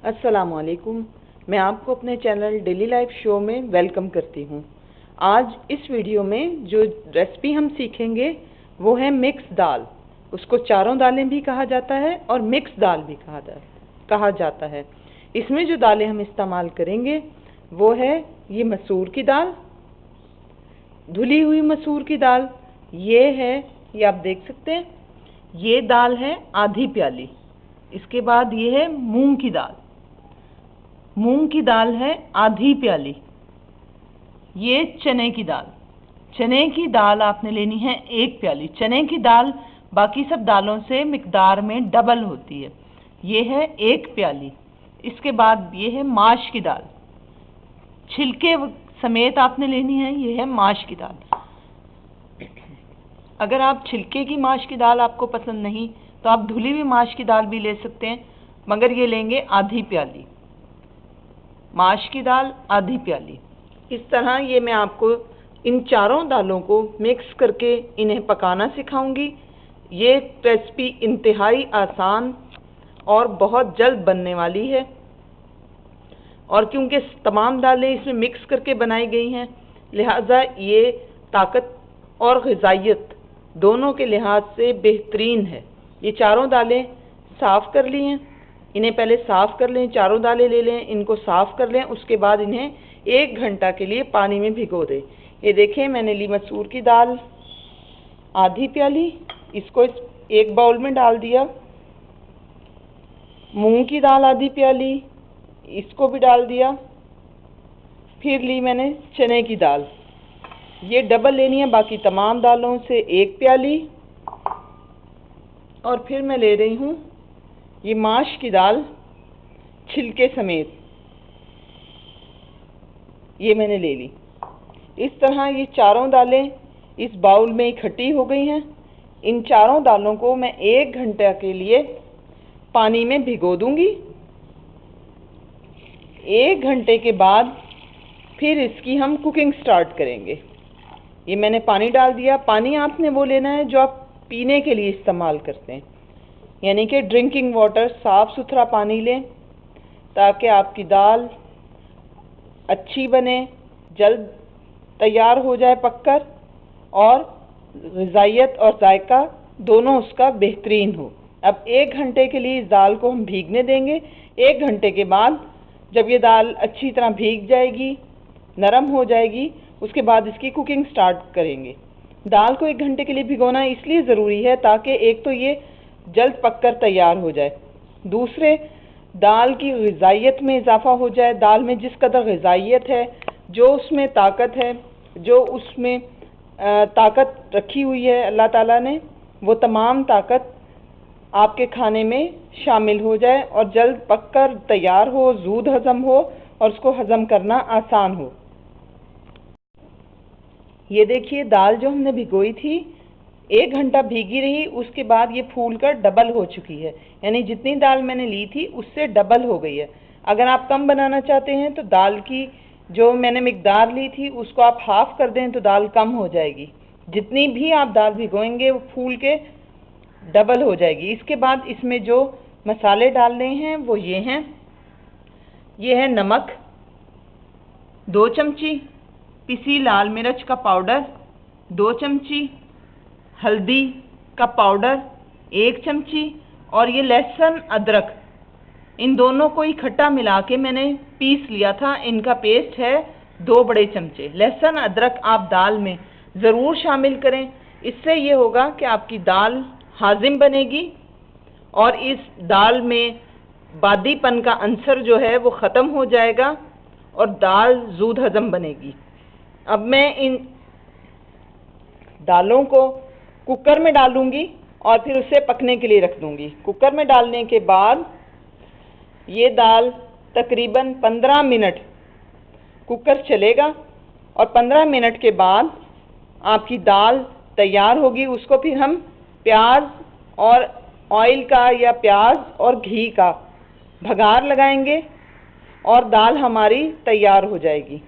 अस्सलामुअलैकुम। मैं आपको अपने चैनल डेली लाइफ शो में वेलकम करती हूँ। आज इस वीडियो में जो रेसिपी हम सीखेंगे वो है मिक्स दाल। उसको चारों दालें भी कहा जाता है और मिक्स दाल भी कहा जाता है। इसमें जो दालें हम इस्तेमाल करेंगे वो है ये मसूर की दाल, धुली हुई मसूर की दाल। ये है, ये आप देख सकते हैं, ये दाल है आधी प्याली। इसके बाद ये है मूंग की दाल, मूंग की दाल है आधी प्याली। ये चने की दाल, चने की दाल आपने लेनी है 1 प्याली। चने की दाल बाकी सब दालों से मिकदार में डबल होती है। ये है 1 प्याली। इसके बाद ये है माश की दाल, छिलके समेत आपने लेनी है। ये है माश की दाल। अगर आप छिलके की माश की दाल आपको पसंद नहीं तो आप धुली हुई माश की दाल भी ले सकते हैं, मगर ये लेंगे आधी प्याली। माश की दाल आधी प्याली। इस तरह ये मैं आपको इन चारों दालों को मिक्स करके इन्हें पकाना सिखाऊंगी। ये रेसिपी इंतहाई आसान और बहुत जल्द बनने वाली है, और क्योंकि तमाम दालें इसमें मिक्स करके बनाई गई हैं, लिहाजा ये ताकत और ग़िज़ाइयत दोनों के लिहाज से बेहतरीन है। ये चारों दालें साफ़ कर ली हैं, इन्हें पहले साफ़ कर लें। चारों दालें ले लें, इनको साफ़ कर लें। उसके बाद इन्हें 1 घंटा के लिए पानी में भिगो दें। ये देखें, मैंने ली मसूर की दाल आधी प्याली, इसको एक बाउल में डाल दिया। मूंग की दाल आधी प्याली, इसको भी डाल दिया। फिर ली मैंने चने की दाल, ये डबल लेनी है बाकी तमाम दालों से 1 प्याली। और फिर मैं ले रही हूँ ये माश की दाल छिलके समेत, ये मैंने ले ली। इस तरह ये चारों दालें इस बाउल में इकट्ठी हो गई हैं। इन चारों दालों को मैं 1 घंटे के लिए पानी में भिगो दूंगी। 1 घंटे के बाद फिर इसकी हम कुकिंग स्टार्ट करेंगे। ये मैंने पानी डाल दिया। पानी आपने वो लेना है जो आप पीने के लिए इस्तेमाल करते हैं, यानी कि ड्रिंकिंग वाटर, साफ़ सुथरा पानी लें ताकि आपकी दाल अच्छी बने, जल्द तैयार हो जाए पककर, और ग़िज़ाइयत और जायका दोनों उसका बेहतरीन हो। अब 1 घंटे के लिए इस दाल को हम भीगने देंगे। 1 घंटे के बाद जब ये दाल अच्छी तरह भीग जाएगी, नरम हो जाएगी, उसके बाद इसकी कुकिंग स्टार्ट करेंगे। दाल को 1 घंटे के लिए भिगोना इसलिए ज़रूरी है ताकि एक तो ये जल्द पककर तैयार हो जाए, दूसरे दाल की ग़िज़ाइयत में इजाफ़ा हो जाए। दाल में जिस कदर ग़िज़ाइयत है, जो उसमें ताकत है, जो उसमें ताकत रखी हुई है अल्लाह ताला ने, वो तमाम ताकत आपके खाने में शामिल हो जाए और जल्द पककर तैयार हो, जूद हज़म हो और उसको हज़म करना आसान हो। ये देखिए, दाल जो हमने भिगोई थी 1 घंटा भीगी रही, उसके बाद ये फूल कर डबल हो चुकी है, यानी जितनी दाल मैंने ली थी उससे डबल हो गई है। अगर आप कम बनाना चाहते हैं तो दाल की जो मैंने मिकदार ली थी उसको आप हाफ़ कर दें तो दाल कम हो जाएगी। जितनी भी आप दाल भिगोएंगे वो फूल के डबल हो जाएगी। इसके बाद इसमें जो मसाले डालने हैं वो ये हैं। ये है नमक 2 चमची, पिसी लाल मिर्च का पाउडर 2 चमची, हल्दी का पाउडर 1 चमची, और ये लहसुन अदरक, इन दोनों को इकट्ठा मिला के मैंने पीस लिया था। इनका पेस्ट है 2 बड़े चमचे। लहसुन अदरक आप दाल में ज़रूर शामिल करें, इससे ये होगा कि आपकी दाल हाजिम बनेगी और इस दाल में बादीपन का अंसर जो है वो ख़त्म हो जाएगा और दाल जूद हज़म बनेगी। अब मैं इन दालों को कुकर में डालूंगी और फिर उसे पकने के लिए रख दूंगी। कुकर में डालने के बाद ये दाल तकरीबन 15 मिनट कुकर चलेगा और 15 मिनट के बाद आपकी दाल तैयार होगी। उसको फिर हम प्याज और ऑयल का या प्याज और घी का भगार लगाएंगे और दाल हमारी तैयार हो जाएगी।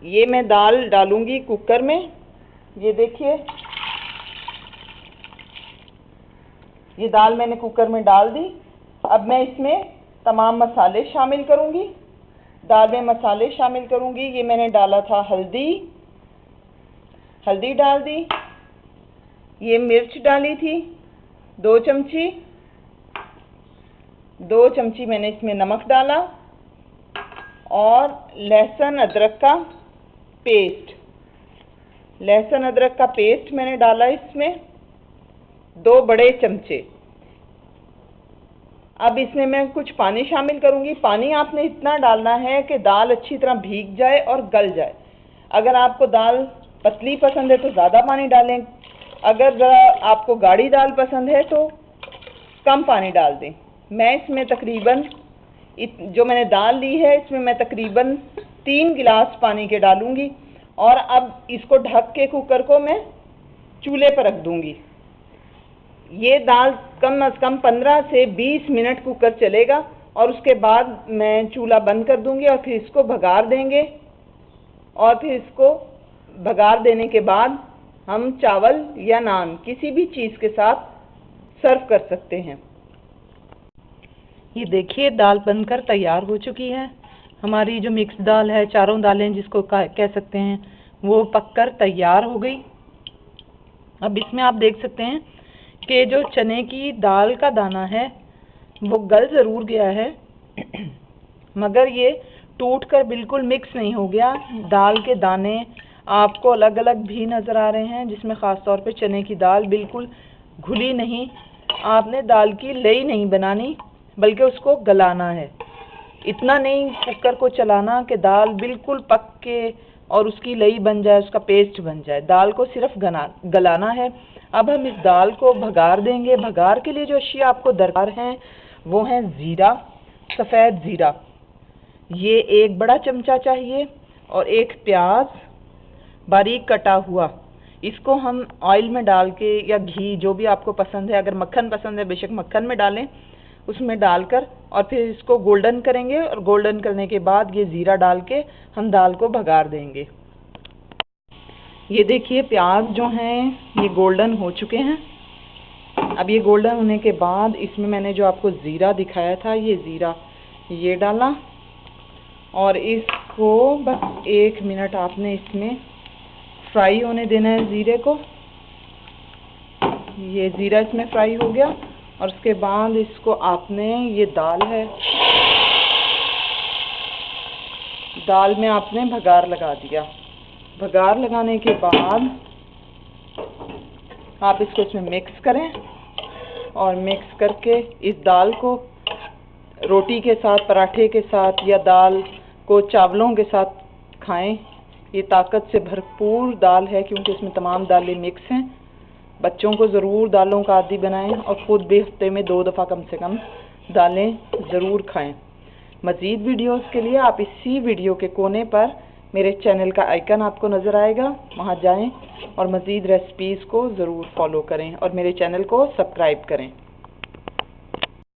ये मैं दाल डालूंगी कुकर में। ये देखिए, ये दाल मैंने कुकर में डाल दी अब मैं इसमें तमाम मसाले शामिल करूंगी। दाल में मसाले शामिल करूंगी। ये मैंने डाला था हल्दी डाल दी। ये मिर्च डाली थी 2 चमची। 2 चमची मैंने इसमें नमक डाला और लहसुन अदरक का पेस्ट मैंने डाला इसमें 2 बड़े चमचे। अब इसमें मैं कुछ पानी शामिल करूंगी। पानी आपने इतना डालना है कि दाल अच्छी तरह भीग जाए और गल जाए। अगर आपको दाल पतली पसंद है तो ज़्यादा पानी डालें, अगर आपको गाढ़ी दाल पसंद है तो कम पानी डाल दें। मैं इसमें तकरीबन जो मैंने दाल ली है इसमें मैं तकरीबन 3 गिलास पानी के डालूंगी और अब इसको ढक के कुकर को मैं चूल्हे पर रख दूंगी। ये दाल कम अज़ कम 15 से 20 मिनट कुकर चलेगा और उसके बाद मैं चूल्हा बंद कर दूंगी और फिर इसको भगार देंगे। और फिर इसको भगार देने के बाद हम चावल या नान किसी भी चीज़ के साथ सर्व कर सकते हैं। ये देखिए दाल बनकर तैयार हो चुकी है। हमारी जो मिक्स दाल है, चारों दालें जिसको कह सकते हैं, वो पककर तैयार हो गई। अब इसमें आप देख सकते हैं कि जो चने की दाल का दाना है वो गल ज़रूर गया है मगर ये टूटकर बिल्कुल मिक्स नहीं हो गया। दाल के दाने आपको अलग अलग भी नज़र आ रहे हैं, जिसमें ख़ास तौर पे चने की दाल बिल्कुल घुली नहीं। आपने दाल की लई नहीं बनानी बल्कि उसको गलाना है। इतना नहीं कुकर को चलाना कि दाल बिल्कुल पक के और उसकी लई बन जाए, उसका पेस्ट बन जाए। दाल को सिर्फ गलाना है। अब हम इस दाल को भगार देंगे। भगार के लिए जो अशिया आपको दरकार हैं वो हैं ज़ीरा, सफ़ेद ज़ीरा, ये 1 बड़ा चमचा चाहिए, और 1 प्याज बारीक कटा हुआ। इसको हम ऑयल में डाल के या घी जो भी आपको पसंद है, अगर मक्खन पसंद है बेशक मक्खन में डालें, उसमें डालकर और फिर इसको गोल्डन करेंगे और गोल्डन करने के बाद ये ज़ीरा डाल के हम दाल को भगार देंगे। ये देखिए प्याज जो हैं ये गोल्डन हो चुके हैं। अब ये गोल्डन होने के बाद इसमें मैंने जो आपको ज़ीरा दिखाया था, ये ज़ीरा ये डाला और इसको बस 1 मिनट आपने इसमें फ्राई होने देना है ज़ीरे को। ये ज़ीरा इसमें फ्राई हो गया और उसके बाद इसको आपने, ये दाल है, दाल में आपने भगार लगा दिया। भगार लगाने के बाद आप इसको इसमें मिक्स करें और मिक्स करके इस दाल को रोटी के साथ, पराठे के साथ या दाल को चावलों के साथ खाएं। ये ताकत से भरपूर दाल है क्योंकि इसमें तमाम दालें मिक्स हैं। बच्चों को ज़रूर दालों का आदी बनाएं और ख़ुद भी हफ्ते में 2 दफ़ा कम से कम दालें ज़रूर खाएं। मज़ीद वीडियोस के लिए आप इसी वीडियो के कोने पर मेरे चैनल का आइकन आपको नज़र आएगा, वहाँ जाएं और मज़ीद रेसिपीज़ को ज़रूर फॉलो करें और मेरे चैनल को सब्सक्राइब करें।